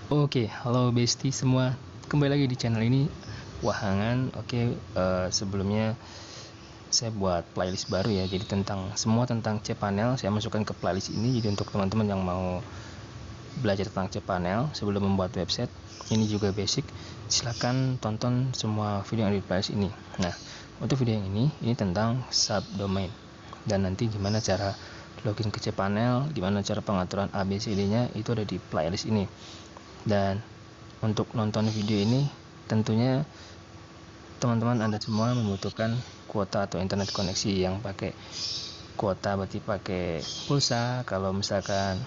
Oke, halo bestie semua. Kembali lagi di channel ini Wahangan. Oke, sebelumnya saya buat playlist baru ya. Jadi semua tentang cPanel saya masukkan ke playlist ini. Jadi untuk teman-teman yang mau belajar tentang cPanel sebelum membuat website, ini juga basic. Silahkan tonton semua video yang ada di playlist ini. Nah, untuk video yang ini tentang subdomain dan nanti gimana cara login ke cPanel, gimana cara pengaturan ABCD-nya itu ada di playlist ini. Dan untuk nonton video ini tentunya teman-teman Anda semua membutuhkan kuota atau internet koneksi yang pakai kuota, berarti pakai pulsa. Kalau misalkan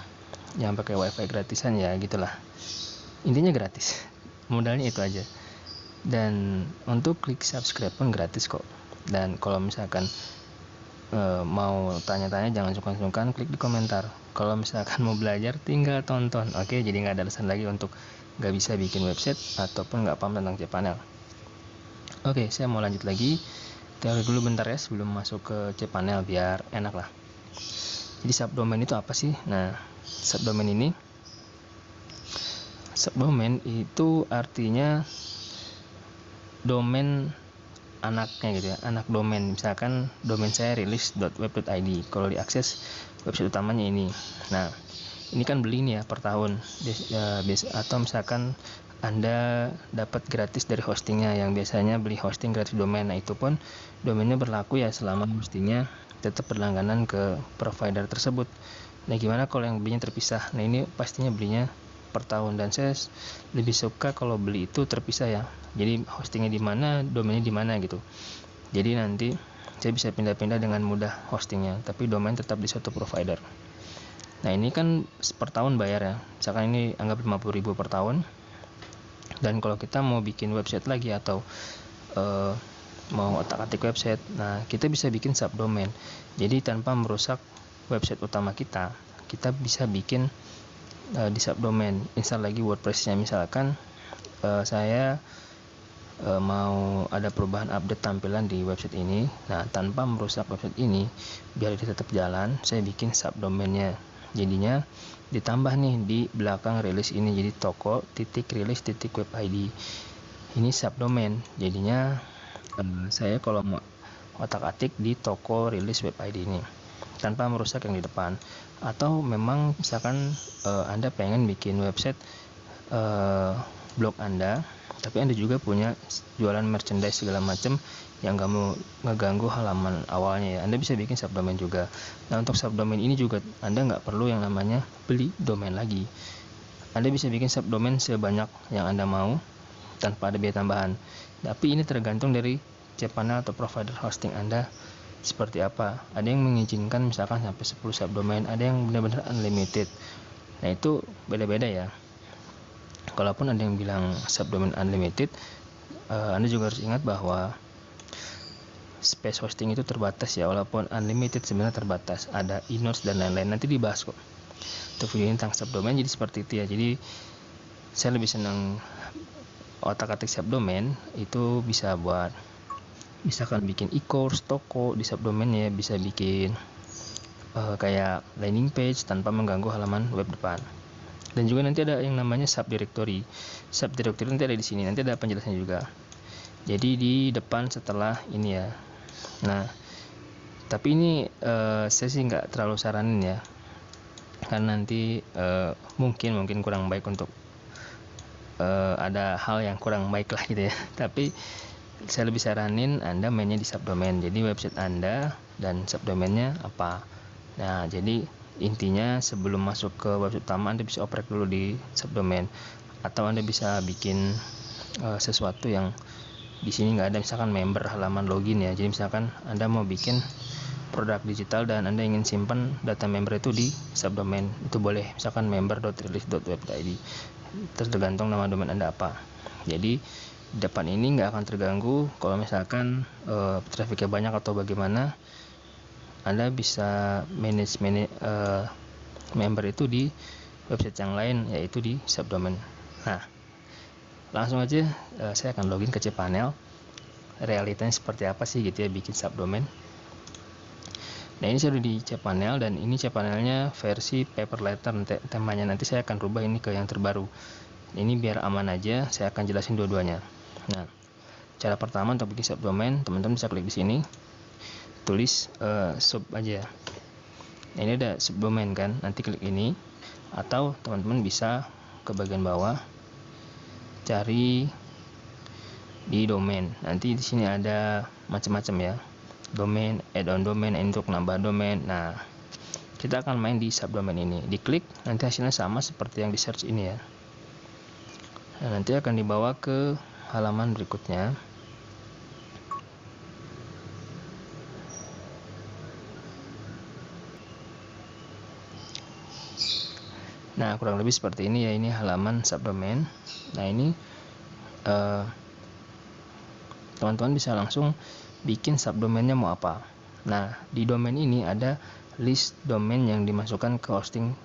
yang pakai wifi gratisan ya gitulah, intinya gratis. Modalnya itu aja. Dan untuk klik subscribe pun gratis kok. Dan kalau misalkan mau tanya-tanya jangan sungkan-sungkan klik di komentar. Kalau misalkan mau belajar tinggal tonton. Oke, jadi nggak ada alasan lagi untuk nggak bisa bikin website ataupun nggak paham tentang cPanel. Oke, saya mau lanjut lagi. Teori dulu bentar ya sebelum masuk ke cPanel biar enak lah. Jadi subdomain itu apa sih? Nah, subdomain itu artinya domain anaknya gitu ya, anak domain. Misalkan domain saya rilis.web.id, kalau diakses website utamanya ini. Nah, ini kan beli nih ya per tahun, atau misalkan Anda dapat gratis dari hostingnya, yang biasanya beli hosting gratis domain. Nah, itu pun domainnya berlaku ya selama hostingnya tetap berlangganan ke provider tersebut. Nah, gimana kalau yang belinya terpisah? Nah, ini pastinya belinya per tahun, dan saya lebih suka kalau beli itu terpisah ya. Jadi hostingnya di mana, domainnya di mana gitu. Jadi nanti saya bisa pindah-pindah dengan mudah hostingnya, tapi domain tetap di suatu provider. Nah, ini kan per tahun bayar ya. Misalkan ini anggap 50.000 per tahun. Dan kalau kita mau bikin website lagi atau mau otak-atik website, nah kita bisa bikin subdomain. Jadi tanpa merusak website utama kita bisa bikin di subdomain. Install lagi WordPress-nya. Misalkan saya mau ada perubahan update tampilan di website ini. Nah, tanpa merusak website ini, biar dia tetap jalan, saya bikin subdomainnya. Jadinya ditambah nih di belakang rilis ini, jadi toko titik rilis titik web id. Ini subdomain. Jadinya saya kalau mau otak-atik di toko rilis web id ini tanpa merusak yang di depan. Atau memang misalkan Anda pengen bikin website blog Anda, tapi Anda juga punya jualan merchandise segala macam yang nggak mau ngeganggu halaman awalnya ya, Anda bisa bikin subdomain juga. Nah, untuk subdomain ini juga Anda nggak perlu yang namanya beli domain lagi. Anda bisa bikin subdomain sebanyak yang Anda mau tanpa ada biaya tambahan. Tapi ini tergantung dari cPanel atau provider hosting Anda seperti apa. Ada yang mengizinkan misalkan sampai 10 subdomain, ada yang benar-benar unlimited. Nah, itu beda-beda ya. Kalaupun ada yang bilang subdomain unlimited, Anda juga harus ingat bahwa space hosting itu terbatas ya. Walaupun unlimited sebenarnya terbatas, ada inodes dan lain-lain, nanti dibahas kok untuk video tentang subdomain. Jadi seperti itu ya. Jadi saya lebih senang otak-atik subdomain itu bisa buat misalkan bikin e-course, toko di subdomain ya, bisa bikin kayak landing page tanpa mengganggu halaman web depan. Dan juga nanti ada yang namanya subdirectory. Subdirectory nanti ada di sini, nanti ada penjelasannya juga. Jadi di depan setelah ini ya. Nah, tapi ini saya sih nggak terlalu saranin ya, karena nanti mungkin kurang baik untuk ada hal yang kurang baik lah gitu ya. Tapi saya lebih saranin Anda mainnya di subdomain. Jadi website Anda dan subdomainnya apa. Nah, jadi intinya sebelum masuk ke website utama Anda bisa oprek dulu di subdomain, atau Anda bisa bikin sesuatu yang di sini nggak ada, misalkan member halaman login ya. Jadi misalkan Anda mau bikin produk digital dan Anda ingin simpan data member itu di subdomain, itu boleh, misalkan member.release.web.id, tergantung nama domain Anda apa. Jadi depan ini nggak akan terganggu. Kalau misalkan trafficnya banyak atau bagaimana, Anda bisa manage member itu di website yang lain, yaitu di subdomain. Nah, langsung aja saya akan login ke cPanel. Realitanya seperti apa sih gitu ya bikin subdomain. Nah, ini saya udah di cPanel, dan ini cPanelnya versi paper letter. Temanya nanti saya akan rubah ini ke yang terbaru. Ini biar aman aja, saya akan jelasin dua-duanya. Nah, cara pertama untuk bikin subdomain, teman-teman bisa klik di sini, tulis sub aja. Nah, ini ada subdomain kan, nanti klik ini, atau teman-teman bisa ke bagian bawah, cari di domain. Nanti di sini ada macam-macam ya, domain, add-on domain, untuk nambah domain. Nah, kita akan main di subdomain ini, diklik, nanti hasilnya sama seperti yang di search ini ya. Nah, nanti akan dibawa ke halaman berikutnya. Nah, kurang lebih seperti ini ya, ini halaman subdomain. Nah, ini teman-teman bisa langsung bikin subdomainnya mau apa. Nah, di domain ini ada list domain yang dimasukkan ke hosting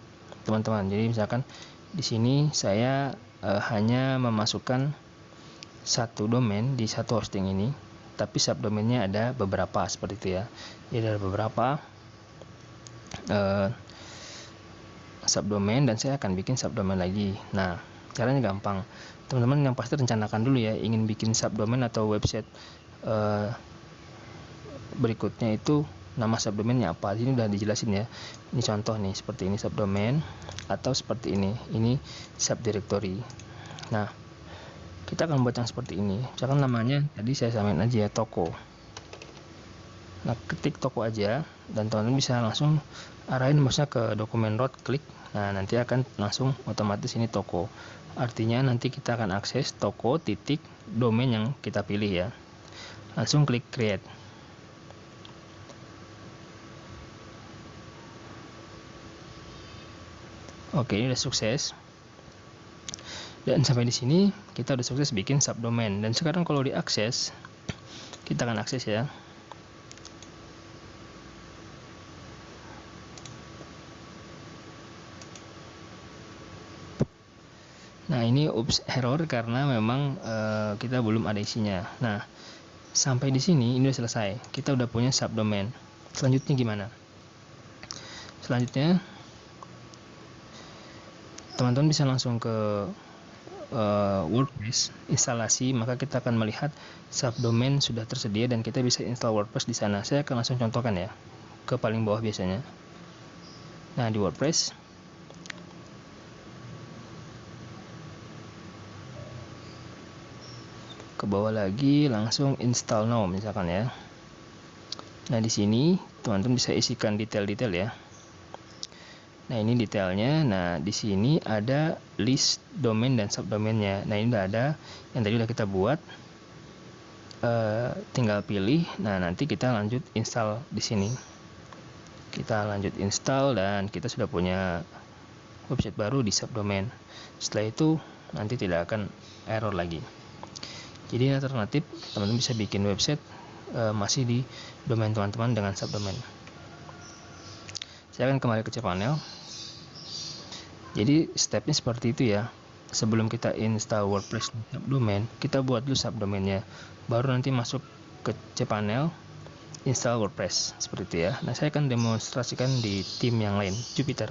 teman-teman. Jadi misalkan di sini saya hanya memasukkan satu domain di satu hosting ini, tapi subdomainnya ada beberapa seperti itu ya. Jadi ada beberapa subdomain dan saya akan bikin subdomain lagi. Nah, caranya gampang. Teman-teman yang pasti rencanakan dulu ya, ingin bikin subdomain atau website berikutnya itu nama subdomainnya apa. Ini udah dijelasin ya. Ini contoh nih, seperti ini subdomain, atau seperti ini subdirectory. Nah, kita akan buat yang seperti ini. Misalkan namanya tadi saya samain aja ya, toko. Nah, ketik toko aja, dan teman-teman bisa langsung arahin mouse-nya ke dokumen root, klik. Nah, nanti akan langsung otomatis ini toko. Artinya nanti kita akan akses toko titik domain yang kita pilih ya. Langsung klik create. Oke, ini udah sukses. Dan sampai di sini kita udah sukses bikin subdomain. Dan sekarang kalau diakses, kita akan akses ya. Nah, ini error karena memang kita belum ada isinya. Nah, sampai di sini ini udah selesai. Kita udah punya subdomain. Selanjutnya gimana? Selanjutnya teman-teman bisa langsung ke WordPress, instalasi, maka kita akan melihat subdomain sudah tersedia dan kita bisa install WordPress di sana. Saya akan langsung contohkan ya, ke paling bawah biasanya. Nah, di WordPress ke bawah lagi, langsung install now misalkan ya. Nah, di sini teman-teman bisa isikan detail-detail ya. Nah, ini detailnya. Nah, di sini ada list domain dan subdomainnya. Nah, ini udah ada yang tadi udah kita buat. Tinggal pilih. Nah, nanti kita lanjut install di sini. Kita lanjut install dan kita sudah punya website baru di subdomain. Setelah itu nanti tidak akan error lagi. Jadi alternatif teman-teman bisa bikin website masih di domain teman-teman dengan subdomain. Saya akan kembali ke cPanel. Jadi stepnya seperti itu ya. Sebelum kita install WordPress subdomain, kita buat dulu subdomainnya. Baru nanti masuk ke cPanel, install WordPress seperti itu ya. Nah, saya akan demonstrasikan di tim yang lain, Jupyter.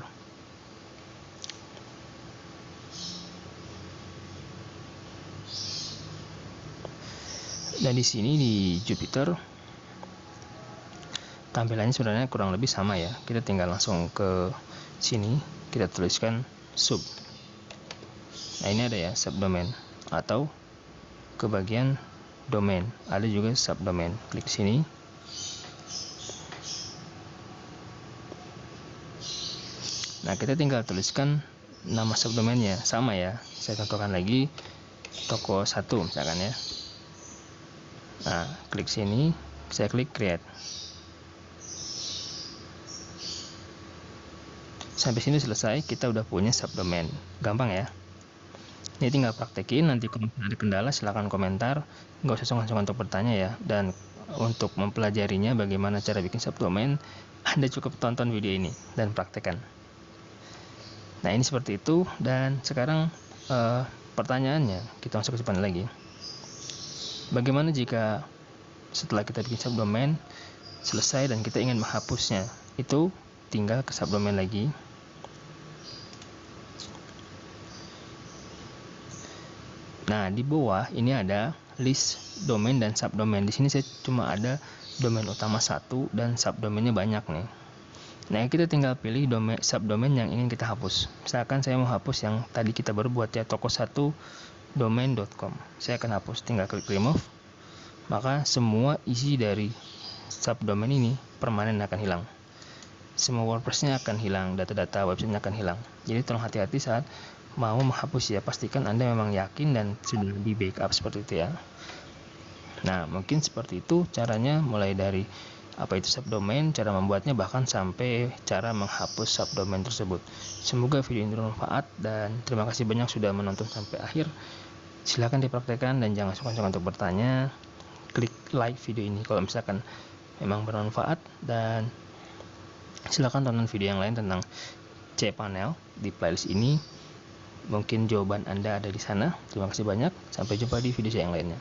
Dan di sini di Jupyter tampilannya sebenarnya kurang lebih sama ya. Kita tinggal langsung ke sini, kita tuliskan sub. Nah, ini ada ya subdomain, atau ke bagian domain ada juga subdomain. Klik sini. Nah, kita tinggal tuliskan nama subdomainnya, sama ya. Saya contohkan lagi, toko 1 misalkan ya. Nah, klik sini, saya klik create. Sampai sini selesai, kita udah punya subdomain. Gampang ya. Ini tinggal praktekin, nanti kalau ada kendala silahkan komentar. Nggak usah sungkan-sungkan untuk bertanya ya. Dan untuk mempelajarinya bagaimana cara bikin subdomain, Anda cukup tonton video ini dan praktekkan. Nah, ini seperti itu. Dan sekarang pertanyaannya, kita masuk ke depan lagi. Bagaimana jika setelah kita bikin subdomain selesai dan kita ingin menghapusnya? Itu tinggal ke subdomain lagi. Nah, di bawah ini ada list domain dan subdomain. Di sini saya cuma ada domain utama satu dan subdomainnya banyak nih. Nah, kita tinggal pilih domain subdomain yang ingin kita hapus. Misalkan saya mau hapus yang tadi kita baru buat ya, toko1 domain.com. Saya akan hapus, tinggal klik remove. Maka semua isi dari subdomain ini permanen akan hilang. Semua WordPress-nya akan hilang, data-data website-nya akan hilang. Jadi tolong hati-hati saat mau menghapus ya, pastikan Anda memang yakin dan sudah di backup seperti itu ya. Nah, mungkin seperti itu caranya, mulai dari apa itu subdomain, cara membuatnya, bahkan sampai cara menghapus subdomain tersebut. Semoga video ini bermanfaat dan terima kasih banyak sudah menonton sampai akhir. Silahkan dipraktekkan dan jangan sungkan-sungkan untuk bertanya. Klik like video ini kalau misalkan memang bermanfaat, dan silahkan tonton video yang lain tentang cPanel di playlist ini. Mungkin jawaban Anda ada di sana. Terima kasih banyak. Sampai jumpa di video saya yang lainnya.